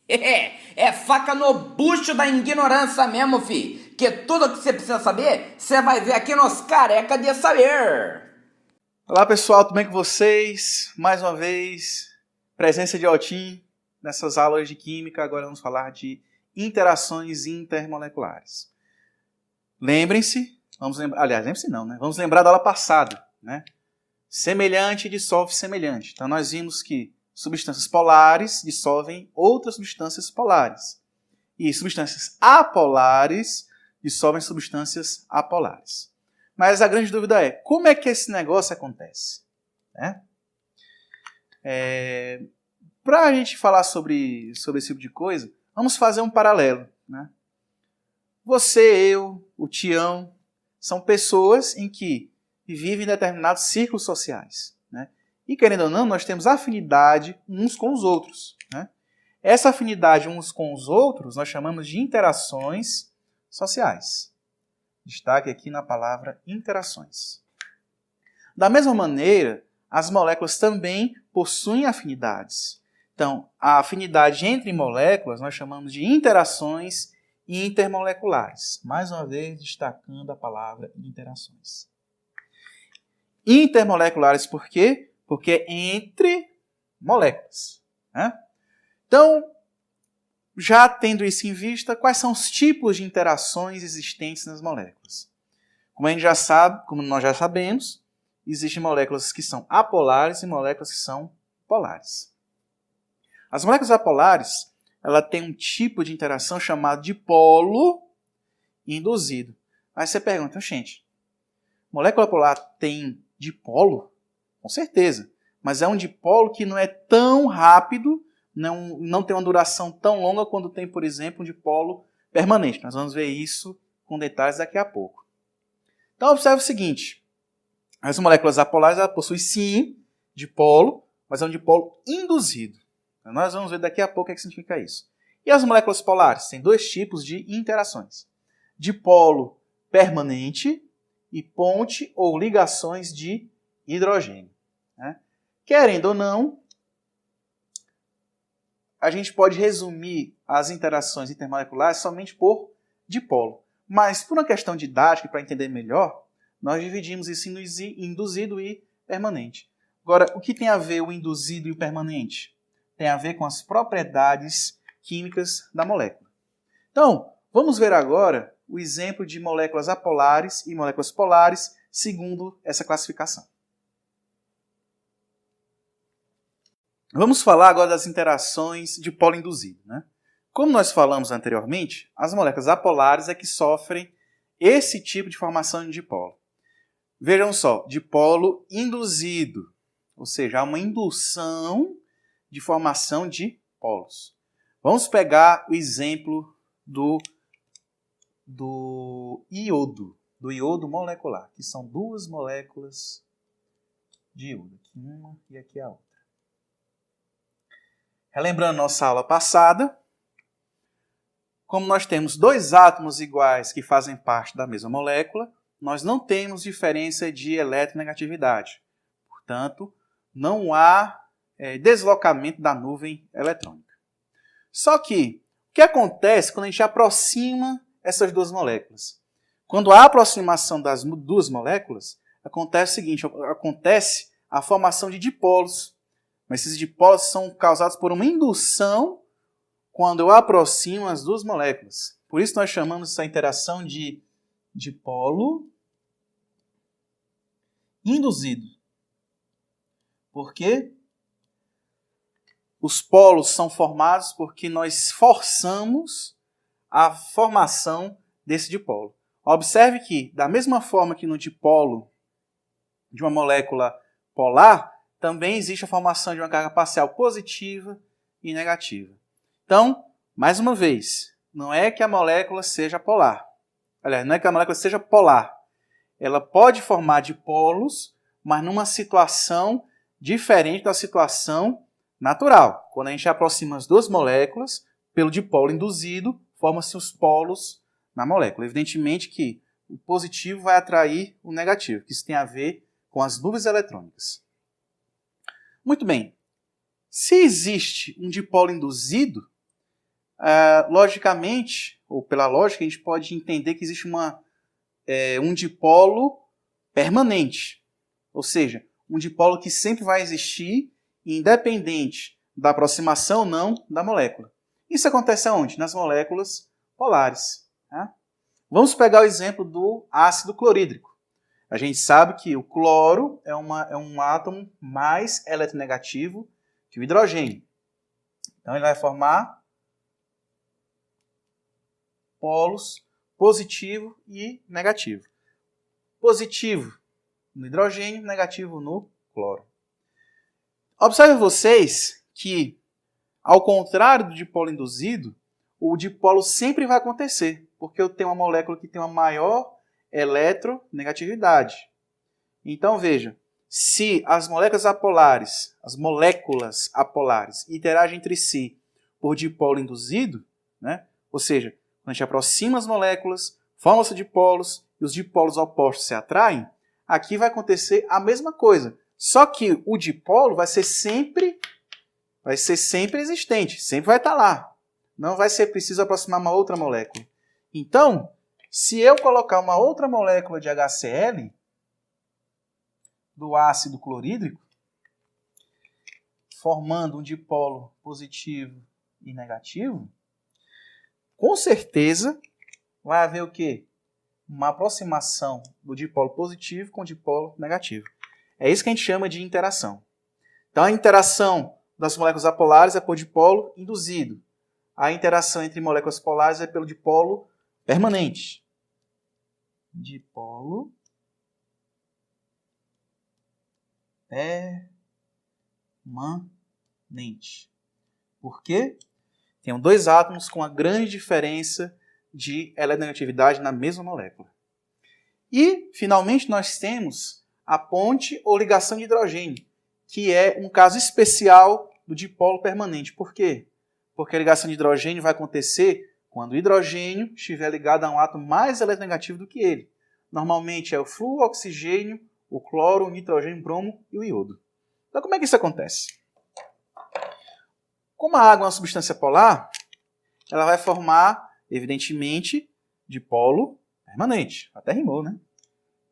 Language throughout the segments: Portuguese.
É faca no bucho da ignorância mesmo, fi. Que tudo que você precisa saber, você vai ver aqui nos Careca de Saber. Olá pessoal, tudo bem com vocês? Mais uma vez, presença de Altim nessas aulas de Química. Agora vamos falar de interações intermoleculares. Lembrem-se, lembrem-se não, né? Vamos lembrar da aula passada, né? Semelhante dissolve semelhante. Então nós vimos que substâncias polares dissolvem outras substâncias polares. E substâncias apolares dissolvem substâncias apolares. Mas a grande dúvida é, como é que esse negócio acontece? Para a gente falar sobre esse tipo de coisa, vamos fazer um paralelo, né? Você, eu, o Tião, são pessoas em que vivem em determinados círculos sociais, né? E querendo ou não, nós temos afinidade uns com os outros, né? Essa afinidade uns com os outros nós chamamos de interações sociais. Destaque aqui na palavra interações. Da mesma maneira, as moléculas também possuem afinidades. Então, a afinidade entre moléculas nós chamamos de interações intermoleculares. Mais uma vez, destacando a palavra interações. Intermoleculares por quê? Porque é entre moléculas, né? Então, já tendo isso em vista, quais são os tipos de interações existentes nas moléculas? Como a gente já sabe, como nós já sabemos, existem moléculas que são apolares e moléculas que são polares. As moléculas apolares, ela tem um tipo de interação chamado dipolo induzido. Aí você pergunta, gente, molécula polar tem dipolo? Com certeza. Mas é um dipolo que não é tão rápido, não tem uma duração tão longa quanto tem, por exemplo, um dipolo permanente. Nós vamos ver isso com detalhes daqui a pouco. Então, observe o seguinte. As moléculas apolares ela possuem, sim, dipolo, mas é um dipolo induzido. Então, nós vamos ver daqui a pouco o que significa isso. E as moléculas polares? Tem dois tipos de interações. Dipolo permanente e ponte ou ligações de hidrogênio, né? Querendo ou não, a gente pode resumir as interações intermoleculares somente por dipolo. Mas, por uma questão didática, para entender melhor, nós dividimos isso em induzido e permanente. Agora, o que tem a ver o induzido e o permanente? Tem a ver com as propriedades químicas da molécula. Então, vamos ver agora o exemplo de moléculas apolares e moléculas polares segundo essa classificação. Vamos falar agora das interações de polo induzido, né? Como nós falamos anteriormente, as moléculas apolares é que sofrem esse tipo de formação de dipolo. Vejam só, dipolo induzido, ou seja, há uma indução de formação de polos. Vamos pegar o exemplo do iodo molecular, que são duas moléculas de iodo, aqui uma e aqui a outra. Relembrando nossa aula passada, como nós temos dois átomos iguais que fazem parte da mesma molécula, nós não temos diferença de eletronegatividade. Portanto, não há deslocamento da nuvem eletrônica. Só que, o que acontece quando a gente aproxima essas duas moléculas? Quando há aproximação das duas moléculas, acontece o seguinte, acontece a formação de dipolos. Mas esses dipolos são causados por uma indução quando eu aproximo as duas moléculas. Por isso nós chamamos essa interação de dipolo induzido. Por quê? Os polos são formados porque nós forçamos a formação desse dipolo. Observe que, da mesma forma que no dipolo de uma molécula polar, também existe a formação de uma carga parcial positiva e negativa. Então, mais uma vez, não é que a molécula seja polar. Aliás, não é que a molécula seja polar. Ela pode formar dipolos, mas numa situação diferente da situação natural. Quando a gente aproxima as duas moléculas, pelo dipolo induzido, formam-se os polos na molécula. Evidentemente que o positivo vai atrair o negativo, que isso tem a ver com as nuvens eletrônicas. Muito bem. Se existe um dipolo induzido, logicamente, ou pela lógica, a gente pode entender que existe um dipolo permanente. Ou seja, um dipolo que sempre vai existir, independente da aproximação ou não da molécula. Isso acontece aonde? Nas moléculas polares. Tá? Vamos pegar o exemplo do ácido clorídrico. A gente sabe que o cloro é um átomo mais eletronegativo que o hidrogênio. Então, ele vai formar polos positivo e negativo. Positivo no hidrogênio, negativo no cloro. Observe vocês que, ao contrário do dipolo induzido, o dipolo sempre vai acontecer, porque eu tenho uma molécula que tem uma maior eletronegatividade. Então, veja, se as moléculas apolares interagem entre si por dipolo induzido, né? Ou seja, quando a gente aproxima as moléculas, formam-se dipolos e os dipolos opostos se atraem, aqui vai acontecer a mesma coisa. Só que o dipolo vai ser sempre existente, sempre vai estar lá. Não vai ser preciso aproximar uma outra molécula. Então, se eu colocar uma outra molécula de HCl do ácido clorídrico, formando um dipolo positivo e negativo, com certeza vai haver o quê? Uma aproximação do dipolo positivo com o dipolo negativo. É isso que a gente chama de interação. Então, a interação das moléculas apolares é por dipolo induzido. A interação entre moléculas polares é pelo dipolo permanente. Dipolo permanente. Por quê? Tem dois átomos com uma grande diferença de eletronegatividade na mesma molécula. E, finalmente, nós temos a ponte ou ligação de hidrogênio, que é um caso especial do dipolo permanente. Por quê? Porque a ligação de hidrogênio vai acontecer quando o hidrogênio estiver ligado a um átomo mais eletronegativo do que ele. Normalmente é o flúor, o oxigênio, o cloro, o nitrogênio, o bromo e o iodo. Então, como é que isso acontece? Como a água é uma substância polar, ela vai formar, evidentemente, dipolo permanente. Até rimou, né?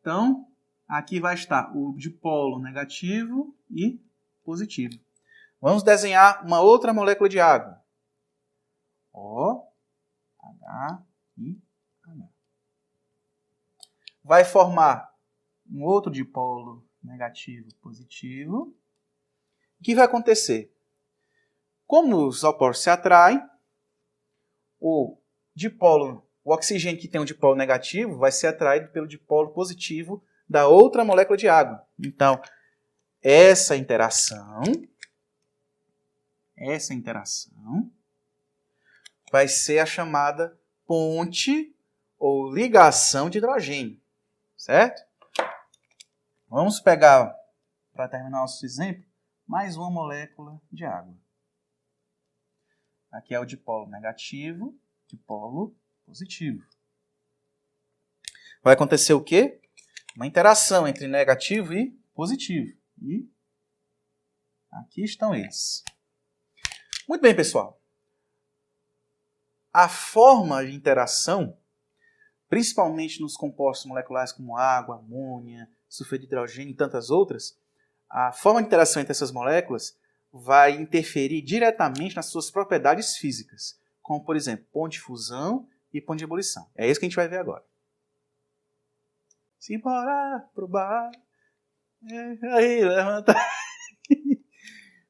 Então, aqui vai estar o dipolo negativo e positivo. Vamos desenhar uma outra molécula de água. O, H e H. Vai formar um outro dipolo negativo e positivo. O que vai acontecer? Como os opostos se atraem, o oxigênio que tem um dipolo negativo vai ser atraído pelo dipolo positivo da outra molécula de água. Então, essa interação vai ser a chamada ponte ou ligação de hidrogênio, certo? Vamos pegar, para terminar nosso exemplo, mais uma molécula de água. Aqui é o dipolo negativo, dipolo positivo. Vai acontecer o quê? Uma interação entre negativo e positivo. E aqui estão eles. Muito bem, pessoal. A forma de interação, principalmente nos compostos moleculares como água, amônia, sulfeto de hidrogênio e tantas outras, a forma de interação entre essas moléculas vai interferir diretamente nas suas propriedades físicas, como, por exemplo, ponto de fusão e ponto de ebulição. É isso que a gente vai ver agora. Simbora pro bar. Aí, levanta.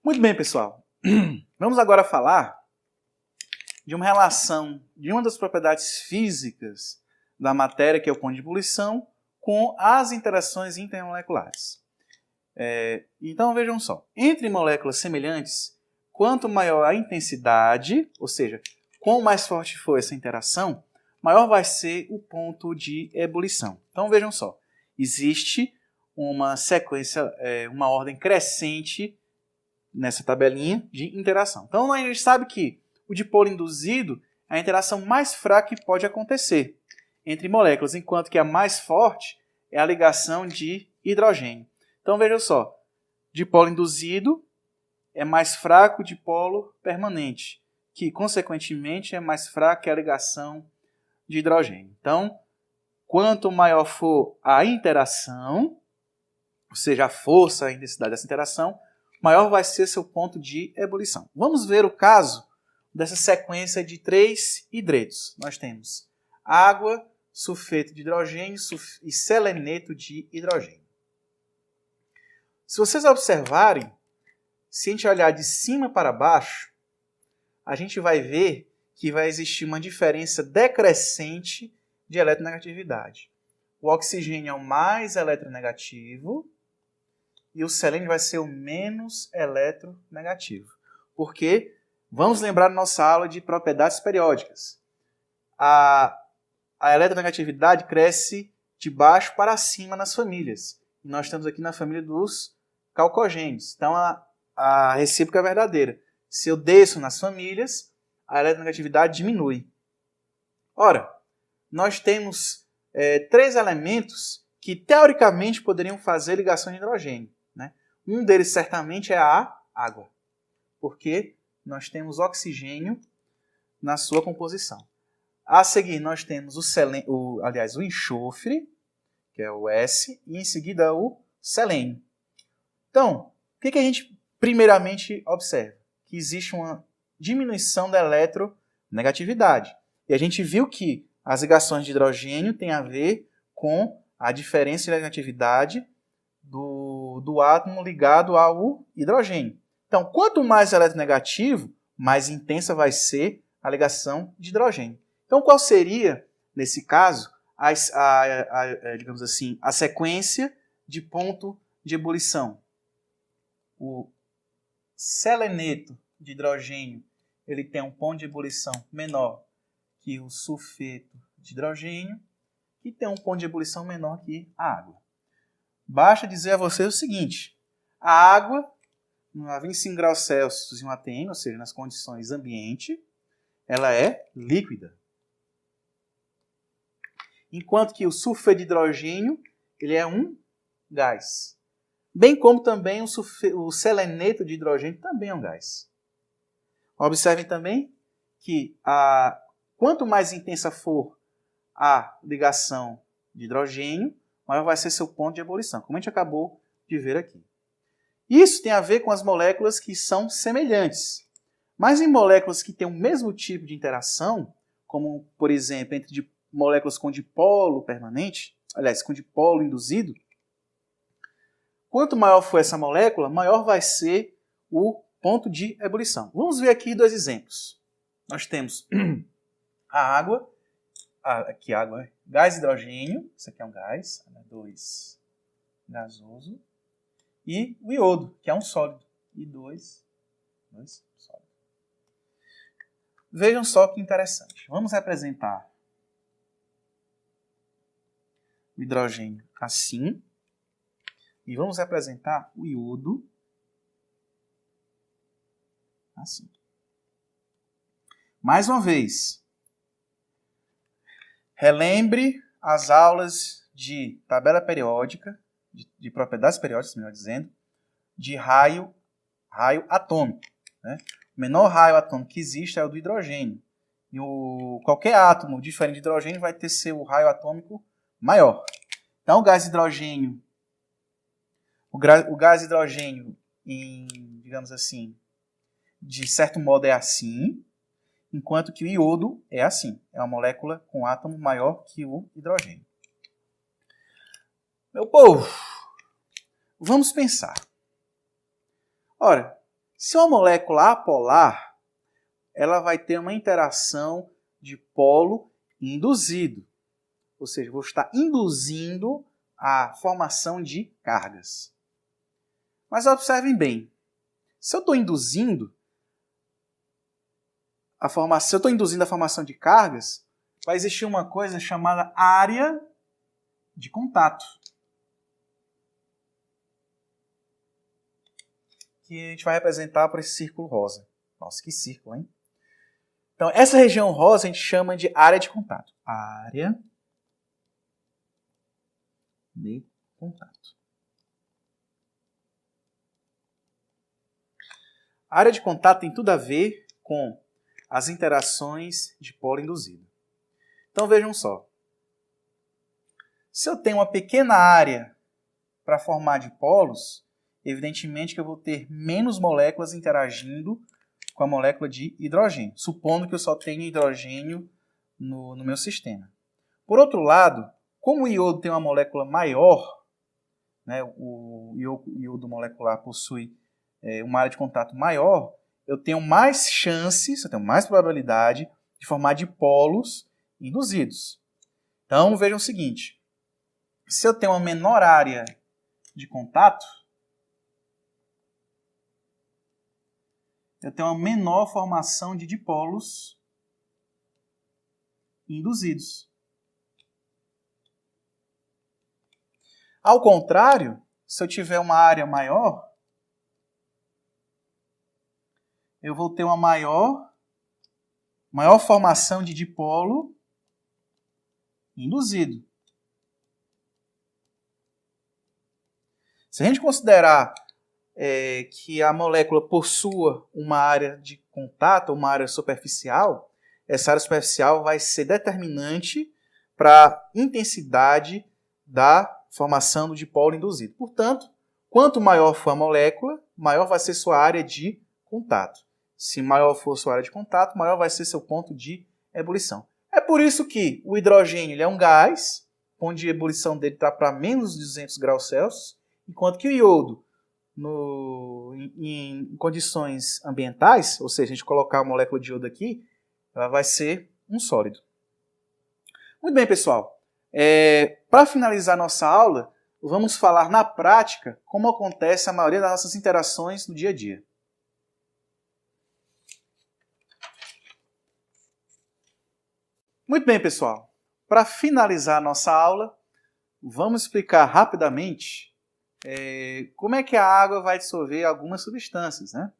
Muito bem, pessoal. Vamos agora falar de uma relação de uma das propriedades físicas da matéria, que é o ponto de ebulição, com as interações intermoleculares. Então, vejam só. Entre moléculas semelhantes, quanto maior a intensidade, ou seja, quanto mais forte for essa interação, maior vai ser o ponto de ebulição. Então, vejam só. Existe uma sequência, uma ordem crescente nessa tabelinha de interação. Então, a gente sabe que o dipolo induzido é a interação mais fraca que pode acontecer entre moléculas, enquanto que a mais forte é a ligação de hidrogênio. Então, veja só, dipolo induzido é mais fraco que dipolo permanente. que, consequentemente, é mais fraca que a ligação de hidrogênio. Então, quanto maior for a interação, ou seja, a força, a intensidade dessa interação, maior vai ser seu ponto de ebulição. Vamos ver o caso dessa sequência de 3 hidretos. Nós temos água, sulfeto de hidrogênio e seleneto de hidrogênio. Se vocês observarem, se a gente olhar de cima para baixo, a gente vai ver que vai existir uma diferença decrescente de eletronegatividade. O oxigênio é o mais eletronegativo e o selênio vai ser o menos eletronegativo. Porque, vamos lembrar da nossa aula de propriedades periódicas. A eletronegatividade cresce de baixo para cima nas famílias. E nós estamos aqui na família dos calcogênios. Então, a recíproca é verdadeira. Se eu desço nas famílias, a eletronegatividade diminui. Ora, nós temos 3 elementos que, teoricamente, poderiam fazer ligação de hidrogênio. Né? Um deles, certamente, é a água. Porque nós temos oxigênio na sua composição. A seguir, nós temos o enxofre, que é o S, e em seguida o selênio. Então, o que a gente primeiramente observa? Que existe uma diminuição da eletronegatividade. E a gente viu que as ligações de hidrogênio têm a ver com a diferença de eletronegatividade do átomo ligado ao hidrogênio. Então, quanto mais eletronegativo, mais intensa vai ser a ligação de hidrogênio. Então, qual seria, nesse caso, digamos assim, a sequência de ponto de ebulição? O seleneto de hidrogênio ele tem um ponto de ebulição menor que o sulfeto de hidrogênio e tem um ponto de ebulição menor que a água. Basta dizer a vocês o seguinte: a água, a 25 graus Celsius em um ATM, ou seja, nas condições ambiente, ela é líquida. Enquanto que o sulfeto de hidrogênio ele é um gás. Bem como também o seleneto de hidrogênio também é um gás. Observem também que quanto mais intensa for a ligação de hidrogênio, maior vai ser seu ponto de ebulição, como a gente acabou de ver aqui. Isso tem a ver com as moléculas que são semelhantes. Mas em moléculas que têm o mesmo tipo de interação, como, por exemplo, entre moléculas com dipolo permanente, aliás, com dipolo induzido, quanto maior for essa molécula, maior vai ser o ponto de ebulição. Vamos ver aqui 2 exemplos. Nós temos a água, aqui água, gás hidrogênio, isso aqui é um gás, 2 gasoso, e o iodo, que é um sólido, e 2 sólido. Vejam só que interessante. Vamos representar o hidrogênio assim, e vamos representar o iodo assim. Mais uma vez, relembre as aulas de tabela periódica, de propriedades periódicas, melhor dizendo, de raio atômico. Né? O menor raio atômico que existe é o do hidrogênio. E qualquer átomo diferente de hidrogênio vai ter seu raio atômico maior. Então, o gás hidrogênio, digamos assim, de certo modo é assim, enquanto que o iodo é assim. É uma molécula com átomo maior que o hidrogênio. Meu povo, vamos pensar. Ora, se uma molécula apolar, ela vai ter uma interação de polo induzido. Ou seja, vou estar induzindo a formação de cargas. Mas observem bem, se eu estou induzindo a formação de cargas, vai existir uma coisa chamada área de contato. Que a gente vai representar por esse círculo rosa. Nossa, que círculo, hein? Então, essa região rosa a gente chama de área de contato. Área de contato. A área de contato tem tudo a ver com as interações de polo induzido. Então vejam só. Se eu tenho uma pequena área para formar dipolos, evidentemente que eu vou ter menos moléculas interagindo com a molécula de hidrogênio, supondo que eu só tenha hidrogênio no meu sistema. Por outro lado, como o iodo tem uma molécula maior, né, o iodo molecular possui uma área de contato maior, eu tenho mais chances, eu tenho mais probabilidade de formar dipolos induzidos. Então, vejam o seguinte. Se eu tenho uma menor área de contato, eu tenho uma menor formação de dipolos induzidos. Ao contrário, se eu tiver uma área maior, eu vou ter uma maior formação de dipolo induzido. Se a gente considerar que a molécula possua uma área de contato, uma área superficial, essa área superficial vai ser determinante para a intensidade da formação do dipolo induzido. Portanto, quanto maior for a molécula, maior vai ser sua área de contato. Se maior for sua área de contato, maior vai ser seu ponto de ebulição. É por isso que o hidrogênio ele é um gás, o ponto de ebulição dele está para menos de 200 graus Celsius, enquanto que o iodo, em condições ambientais, ou seja, a gente colocar a molécula de iodo aqui, ela vai ser um sólido. Muito bem, pessoal. Para finalizar nossa aula, vamos falar na prática como acontece a maioria das nossas interações no dia a dia. Muito bem, pessoal. Para finalizar nossa aula, vamos explicar rapidamente como é que a água vai dissolver algumas substâncias, né?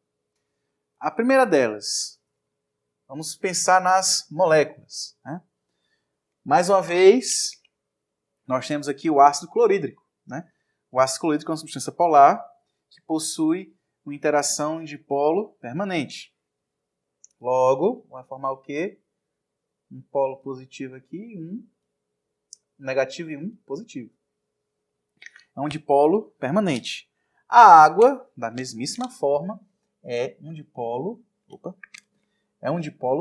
A primeira delas, vamos pensar nas moléculas, né? Mais uma vez, nós temos aqui o ácido clorídrico, né? O ácido clorídrico é uma substância polar que possui uma interação de polo permanente. Logo, vai formar o quê? Um polo positivo aqui, um negativo e um positivo. É um dipolo permanente. A água, da mesmíssima forma, é um dipolo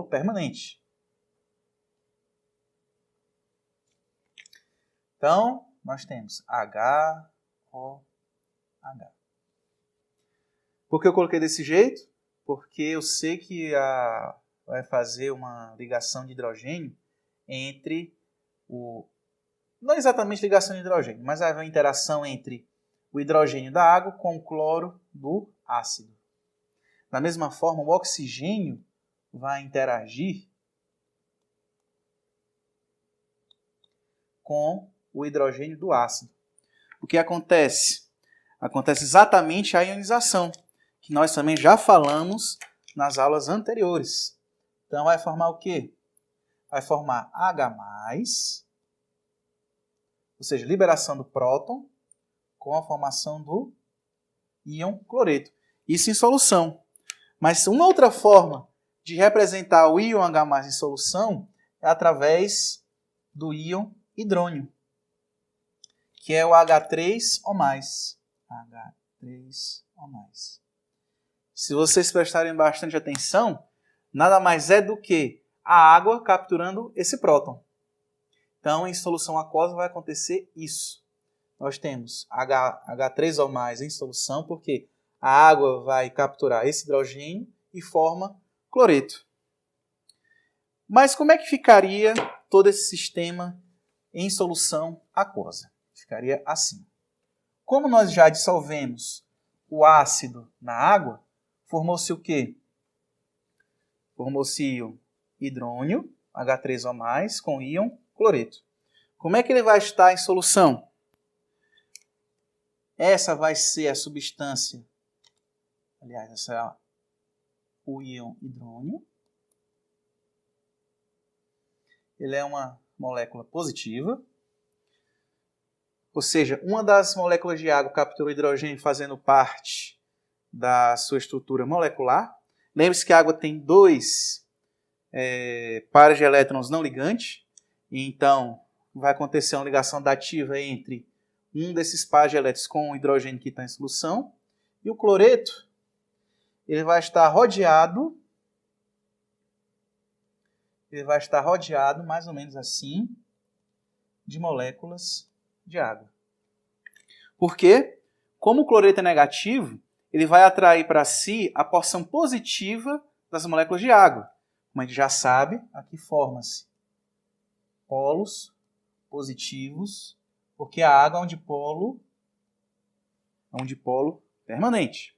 permanente. Então, nós temos HOH. Por que eu coloquei desse jeito? Porque eu sei que vai fazer uma ligação de hidrogênio entre não exatamente ligação de hidrogênio, mas vai haver uma interação entre o hidrogênio da água com o cloro do ácido. Da mesma forma, o oxigênio vai interagir com o hidrogênio do ácido. O que acontece? Acontece exatamente a ionização, que nós também já falamos nas aulas anteriores. Então vai formar o quê? Vai formar H+, ou seja, liberação do próton com a formação do íon cloreto. Isso em solução. Mas uma outra forma de representar o íon H+ em solução é através do íon hidrônio, que é o H3O+. H3O+. Se vocês prestarem bastante atenção, nada mais é do que a água capturando esse próton. Então, em solução aquosa vai acontecer isso. Nós temos H3O+ em solução, porque a água vai capturar esse hidrogênio e forma cloreto. Mas como é que ficaria todo esse sistema em solução aquosa? Ficaria assim. Como nós já dissolvemos o ácido na água, formou-se o quê? Formou-se íon hidrônio, H3O+, com íon cloreto. Como é que ele vai estar em solução? Essa vai ser a substância, aliás, essa é o íon hidrônio. Ele é uma molécula positiva, ou seja, uma das moléculas de água captura o hidrogênio fazendo parte da sua estrutura molecular. Lembre-se que a água tem dois pares de elétrons não ligantes. Então, vai acontecer uma ligação dativa entre um desses pares de elétrons com o hidrogênio que está em solução. E o cloreto, ele vai estar rodeado mais ou menos assim, de moléculas de água. Por quê? Como o cloreto é negativo, ele vai atrair para si a porção positiva das moléculas de água. Como a gente já sabe, aqui forma-se polos positivos, porque a água é um dipolo permanente.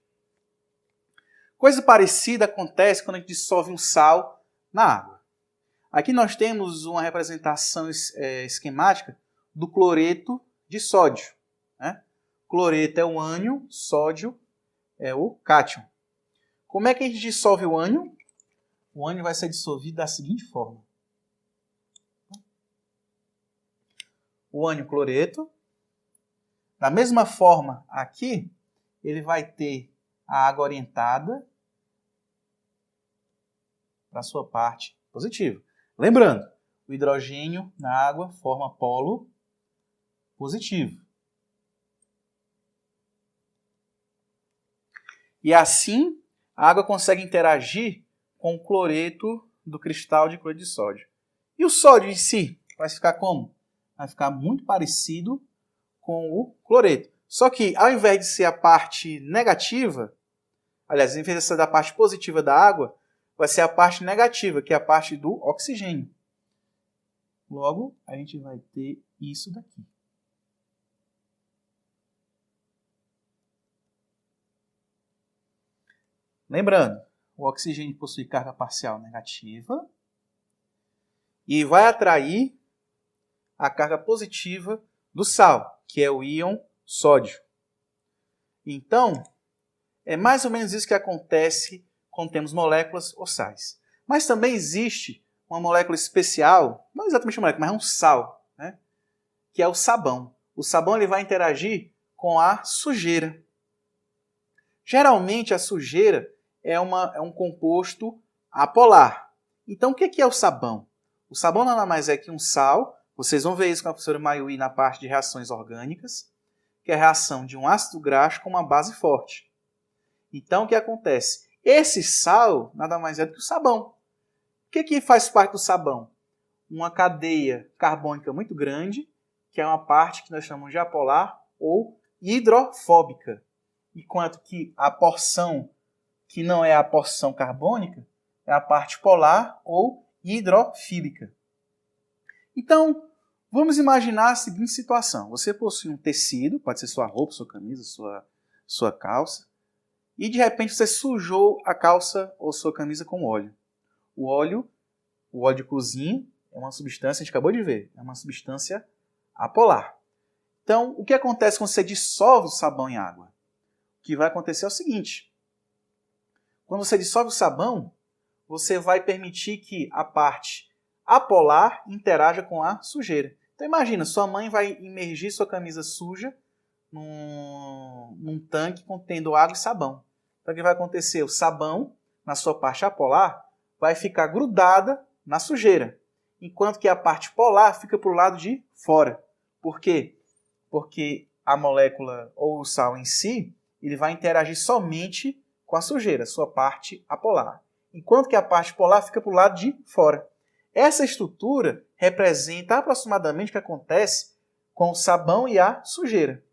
Coisa parecida acontece quando a gente dissolve um sal na água. Aqui nós temos uma representação esquemática do cloreto de sódio. Né? Cloreto é o ânion, sódio é o cátion. Como é que a gente dissolve o ânion? O ânion vai ser dissolvido da seguinte forma. O ânion cloreto. Da mesma forma, aqui, ele vai ter a água orientada para a sua parte positiva. Lembrando, o hidrogênio na água forma polo positivo. E assim, a água consegue interagir com o cloreto do cristal de cloreto de sódio. E o sódio em si vai ficar como? Vai ficar muito parecido com o cloreto. Só que, ao invés de ser a parte negativa, aliás, ao invés de ser da parte positiva da água, vai ser a parte negativa, que é a parte do oxigênio. Logo, a gente vai ter isso daqui. Lembrando, o oxigênio possui carga parcial negativa e vai atrair a carga positiva do sal, que é o íon sódio. Então, é mais ou menos isso que acontece quando temos moléculas ou sais. Mas também existe uma molécula especial, não exatamente uma molécula, mas é um sal, né? Que é o sabão. O sabão ele vai interagir com a sujeira. Geralmente a sujeira é um composto apolar. Então o que é o sabão? O sabão nada mais é que um sal. Vocês vão ver isso com a professora Mayui na parte de reações orgânicas, que é a reação de um ácido graxo com uma base forte. Então o que acontece? Esse sal nada mais é do que o sabão. O que faz parte do sabão? Uma cadeia carbônica muito grande, que é uma parte que nós chamamos de apolar ou hidrofóbica. Enquanto que a porção que não é a porção carbônica é a parte polar ou hidrofílica. Então, vamos imaginar a seguinte situação. Você possui um tecido, pode ser sua roupa, sua camisa, sua calça, e de repente você sujou a calça ou sua camisa com óleo. O óleo de cozinha é uma substância, a gente acabou de ver, é uma substância apolar. Então, o que acontece quando você dissolve o sabão em água? O que vai acontecer é o seguinte. Quando você dissolve o sabão, você vai permitir que a parte apolar interaja com a sujeira. Então imagina, sua mãe vai imergir sua camisa suja num tanque contendo água e sabão. Então o que vai acontecer? O sabão, na sua parte apolar, vai ficar grudada na sujeira, enquanto que a parte polar fica para o lado de fora. Por quê? Porque a molécula ou o sal em si, ele vai interagir somente com a sujeira, sua parte apolar, enquanto que a parte polar fica para o lado de fora. Essa estrutura representa aproximadamente o que acontece com o sabão e a sujeira.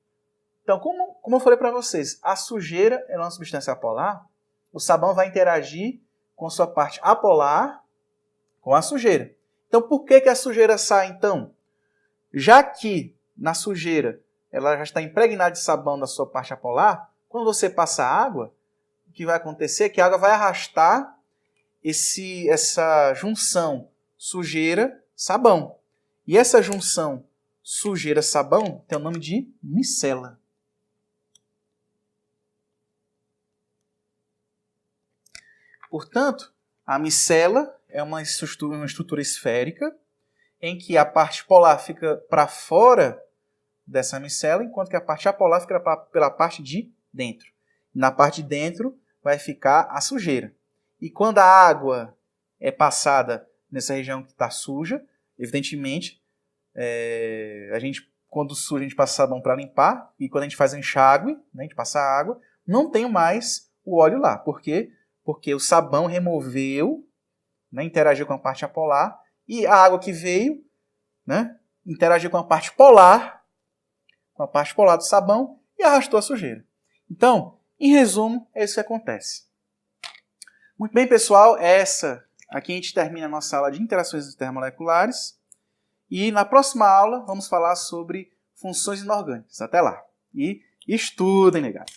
Então, como eu falei para vocês, a sujeira é uma substância apolar, o sabão vai interagir com sua parte apolar com a sujeira. Então, por que a sujeira sai, então? Já que na sujeira ela já está impregnada de sabão da sua parte apolar, quando você passa água, o que vai acontecer é que a água vai arrastar essa junção sujeira-sabão. E essa junção sujeira-sabão tem o nome de micela. Portanto, a micela é uma estrutura esférica em que a parte polar fica para fora dessa micela, enquanto que a parte apolar fica pela parte de dentro. Na parte de dentro vai ficar a sujeira. E quando a água é passada nessa região que está suja. Evidentemente, quando suja, a gente passa sabão para limpar. E quando a gente faz o enxágue, né, a gente passa água, não tem mais o óleo lá. Por quê? Porque o sabão removeu, né, interagiu com a parte apolar, e a água que veio, né, interagiu com a parte polar do sabão e arrastou a sujeira. Então, em resumo, é isso que acontece. Muito bem, pessoal, aqui a gente termina a nossa aula de interações intermoleculares. E na próxima aula vamos falar sobre funções inorgânicas. Até lá. E estudem, negado.